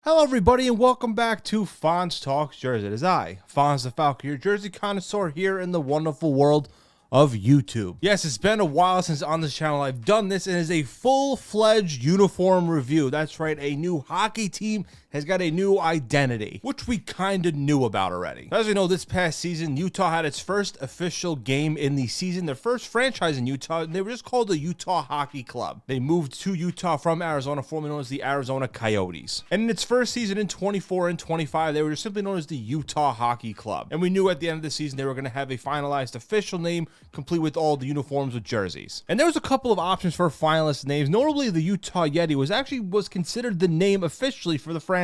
Hello everybody and welcome back to Fonz Talks Jersey. It is I, Fonz the Falcon, your jersey connoisseur here in the wonderful world of YouTube. Yes, it's been a while since on this channel I've done this, and it is a full-fledged uniform review. That's right, a new hockey team has got a new identity, which we kind of knew about already. As we know, this past season, Utah had its first official game in the season, their first franchise in Utah, and they were just called the Utah Hockey Club. They moved to Utah from Arizona, formerly known as the Arizona Coyotes. And in its first season in 24 and 25, they were just simply known as the Utah Hockey Club. And we knew at the end of the season they were going to have a finalized official name, complete with all the uniforms with jerseys. And there was a couple of options for finalist names. Notably, the Utah Yeti was considered the name officially for the franchise.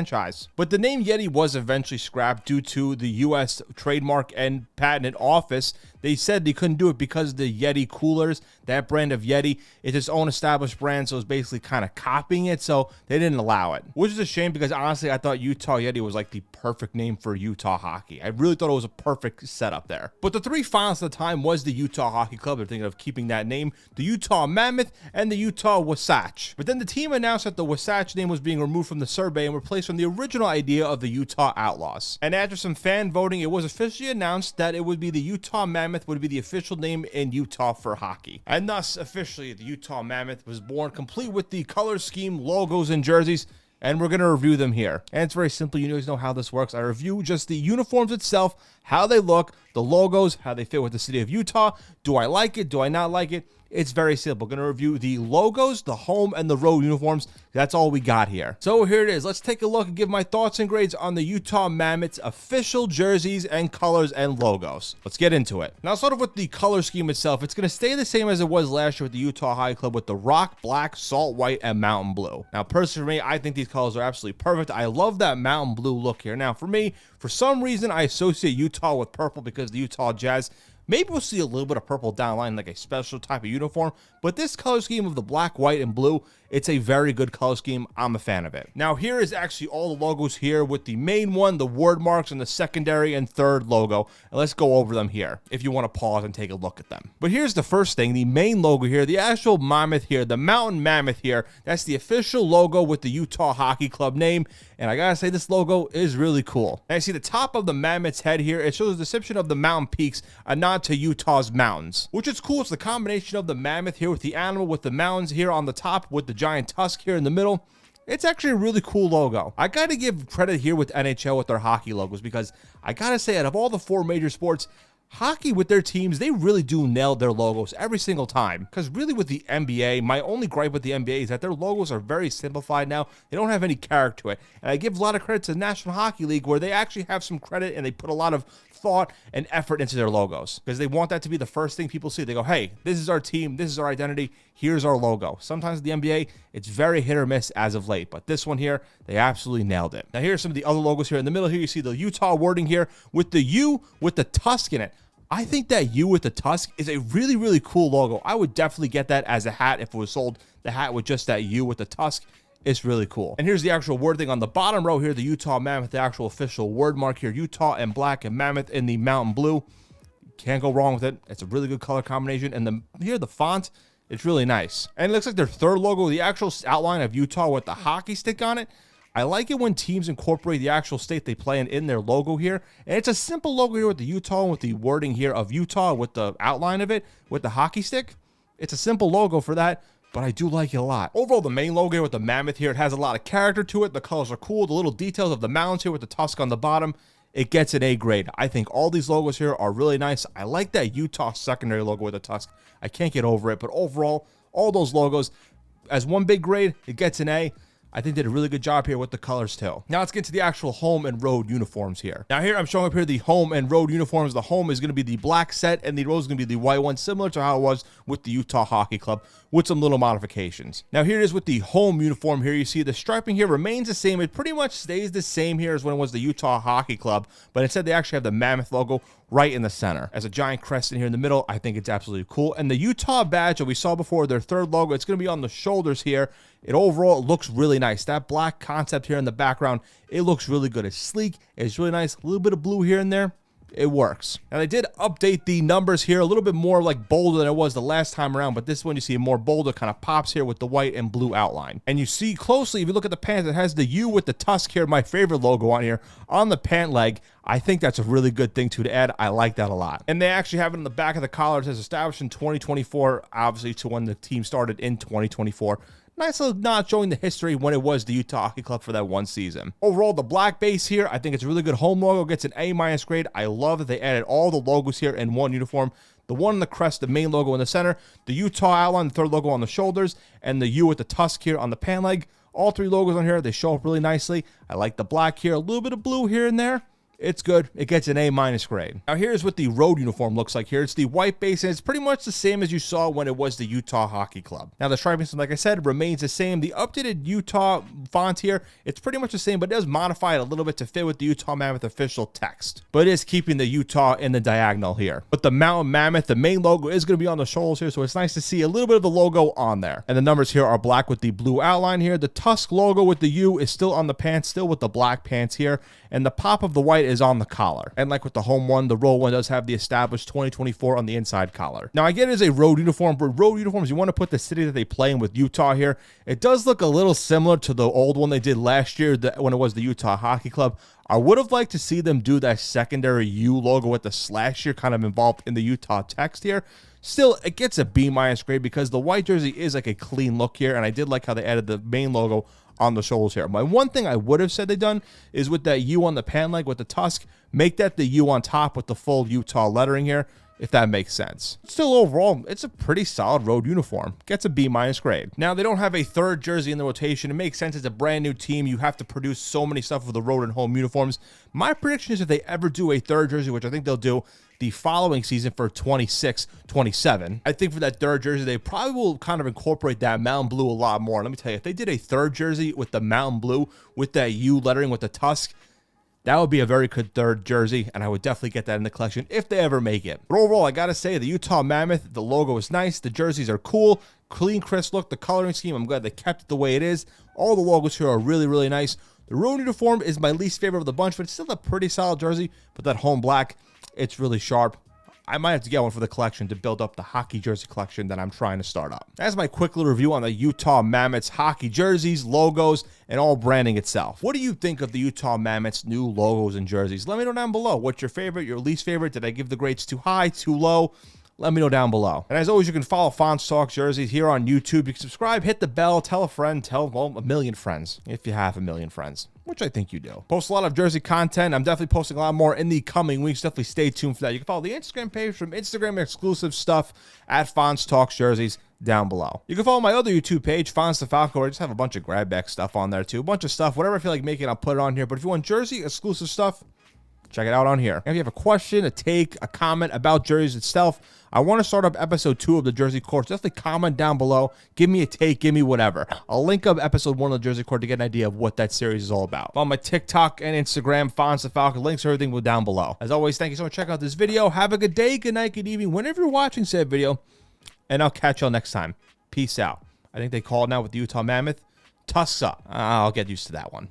But the name Yeti was eventually scrapped due to the U.S. Trademark and Patent Office. They said they couldn't do it because the Yeti coolers, that brand of Yeti, is its own established brand, so it's basically kind of copying it, so they didn't allow it. Which is a shame because honestly, I thought Utah Yeti was like the perfect name for Utah hockey. I really thought it was a perfect setup there. But the three finalists at the time was the Utah Hockey Club. They're thinking of keeping that name, the Utah Mammoth, and the Utah Wasatch. But then the team announced that the Wasatch name was being removed from the survey and replaced from the original idea of the Utah Outlaws. And after some fan voting, it was officially announced that it would be the Utah Mammoth would be the official name in Utah for hockey. And thus, officially, the Utah Mammoth was born, complete with the color scheme, logos, and jerseys. And we're going to review them here. And it's very simple. You guys know how this works. I review just the uniforms itself, how they look, the logos, how they fit with the city of Utah. Do I like it? Do I not like it? It's very simple. Going to review the logos, the home, and the road uniforms. That's all we got here. So here it is. Let's take a look and give my thoughts and grades on the Utah Mammoth's official jerseys and colors and logos. Let's get into it. Now, sort of with the color scheme itself, it's going to stay the same as it was last year with the Utah Hockey Club with the rock, black, salt white, and mountain blue. Now, personally for me, I think these colors are absolutely perfect. I love that mountain blue look here. Now, for me, for some reason, I associate Utah with purple because the Utah Jazz. Maybe we'll see a little bit of purple down the line, like a special type of uniform. But this color scheme of the black, white, and blue, it's a very good color scheme. I'm a fan of it. Now, here is actually all the logos here with the main one, the word marks, and the secondary and third logo. And let's go over them here if you want to pause and take a look at them. But here's the first thing, the main logo here, the actual mammoth here, the mountain mammoth here. That's the official logo with the Utah Hockey Club name. And I gotta say, this logo is really cool. And I see the top of the mammoth's head here. It shows the depiction of the mountain peaks, a nod to Utah's mountains, which is cool. It's the combination of the mammoth here with the animal, with the mountains here on the top, with the giant tusk here in the middle. It's actually a really cool logo. I gotta give credit here with NHL with their hockey logos, because I gotta say, out of all the four major sports, hockey with their teams, they really do nail their logos every single time. Because really with the NBA, my only gripe with the NBA is that their logos are very simplified now. They don't have any character to it. And I give a lot of credit to the National Hockey League, where they actually have some credit and they put a lot of thought and effort into their logos, because they want that to be the first thing people see. They go, hey, this is our team, this is our identity, here's our logo. Sometimes the NBA, it's very hit or miss as of late, but this one here, they absolutely nailed it. Now here's some of the other logos here. In the middle here, you see the Utah wording here with the U with the tusk in it. I think that U with the tusk is a really, really cool logo. I would definitely get that as a hat if it was sold, the hat with just that U with the tusk. It's really cool. And here's the actual word thing on the bottom row here, the Utah Mammoth, the actual official word mark here, Utah in black and Mammoth in the mountain blue. Can't go wrong with it. It's a really good color combination. And here, the font, it's really nice. And it looks like their third logo, the actual outline of Utah with the hockey stick on it. I like it when teams incorporate the actual state they play in their logo here. And it's a simple logo here with the Utah, with the wording here of Utah, with the outline of it, with the hockey stick. It's a simple logo for that, but I do like it a lot. Overall, the main logo with the mammoth here, it has a lot of character to it. The colors are cool. The little details of the mountains here with the tusk on the bottom, it gets an A grade. I think all these logos here are really nice. I like that Utah secondary logo with the tusk. I can't get over it, but overall, all those logos, as one big grade, it gets an A. I think they did a really good job here with the colors too. Now let's get to the actual home and road uniforms here. Now here I'm showing up here the home and road uniforms. The home is going to be the black set and the road is going to be the white one, similar to how it was with the Utah Hockey Club, with some little modifications. Now here it is with the home uniform here. You see the striping here remains the same. It pretty much stays the same here as when it was the Utah Hockey Club, but instead they actually have the Mammoth logo right in the center as a giant crescent here in the middle. I think it's absolutely cool. And the Utah badge that we saw before, their third logo, it's going to be on the shoulders here. It overall looks really nice. That black concept here in the background, it looks really good. It's sleek. It's really nice. A little bit of blue here and there. it works. Now they did update the numbers here a little bit more like bolder than it was the last time around, but this one you see more bolder, kind of pops here with the white and blue outline. And you see closely, if you look at the pants, it has the U with the tusk here, my favorite logo on here, on the pant leg. I think that's a really good thing to add. I like that a lot. And they actually have it in the back of the collar. It says established in 2024, obviously to when the team started in 2024. Nice little nod showing the history when it was the Utah Hockey Club for that one season. Overall, the black base here, I think it's a really good home logo. Gets an A- grade. I love that they added all the logos here in one uniform. The one in the crest, the main logo in the center, the Utah outline, the third logo on the shoulders, and the U with the tusk here on the pant leg. All three logos on here, they show up really nicely. I like the black here, a little bit of blue here and there. It's good. It gets an A- grade. Now here's what the road uniform looks like here. It's the white base, and it's pretty much the same as you saw when it was the Utah Hockey Club. Now the striping system, like I said, remains the same. The updated Utah font here, it's pretty much the same, but it does modify it a little bit to fit with the Utah Mammoth official text. But it is keeping the Utah in the diagonal here. But the Mountain Mammoth, the main logo is going to be on the shoulders here, so it's nice to see a little bit of the logo on there. And the numbers here are black with the blue outline here. The tusk logo with the U is still on the pants, still with the black pants here. And the pop of the white is on the collar. And like with the home one, the roll one does have the established 2024 on the inside collar. Now, I get it as a road uniform, but road uniforms, you want to put the city that they play in with Utah here. It does look a little similar to the old one they did last year when it was the Utah Hockey Club. I would have liked to see them do that secondary U logo with the slash here kind of involved in the Utah text here. Still, it gets a B- grade because the white jersey is like a clean look here, and I did like how they added the main logo on the shoulders here. My one thing I would have said they done is with that U on the pant leg with the tusk, make that the U on top with the full Utah lettering here, if that makes sense. Still, overall, it's a pretty solid road uniform. Gets a B- grade. Now, they don't have a third jersey in the rotation. It makes sense. It's a brand new team. You have to produce so many stuff with the road and home uniforms. My prediction is if they ever do a third jersey, which I think they'll do the following season for 26-27, I think for that third jersey, they probably will kind of incorporate that mountain blue a lot more. Let me tell you, if they did a third jersey with the mountain blue, with that U lettering, with the tusk, that would be a very good third jersey, and I would definitely get that in the collection if they ever make it. But overall, I gotta say, the Utah Mammoth, the logo is nice, the jerseys are cool, clean, crisp look, the coloring scheme, I'm glad they kept it the way it is. All the logos here are really, really nice. The road uniform is my least favorite of the bunch, but it's still a pretty solid jersey, but that home black, it's really sharp. I might have to get one for the collection to build up the hockey jersey collection that I'm trying to start up. That's my quick little review on the Utah Mammoths hockey jerseys, logos, and all branding itself. What do you think of the Utah Mammoths new logos and jerseys? Let me know down below. What's your favorite, your least favorite? Did I give the grades too high, too low? Let me know down below. And as always, you can follow Fonz Talks Jerseys here on YouTube. You can subscribe, hit the bell, tell a friend, tell, well, a million friends, if you have a million friends, which I think you do. Post a lot of jersey content. I'm definitely posting a lot more in the coming weeks. Definitely stay tuned for that. You can follow the Instagram page from Instagram exclusive stuff at Fonz Talks Jerseys down below. You can follow my other YouTube page, Fonz the Falco, where I just have a bunch of grab bag stuff on there too. A bunch of stuff, whatever I feel like making, I'll put it on here. But if you want jersey exclusive stuff, check it out on here. And if you have a question, a take, a comment about jerseys itself, I want to start up episode 2 of the Jersey Course. Definitely comment down below. Give me a take. Give me whatever. I'll link up episode 1 of the Jersey Course to get an idea of what that series is all about. On my TikTok and Instagram, Fonz the Falcon. Links to everything will down below. As always, thank you so much for checking out this video. Have a good day, good night, good evening, whenever you're watching said video. And I'll catch y'all next time. Peace out. I think they call it now with the Utah Mammoth. Tusks up. I'll get used to that one.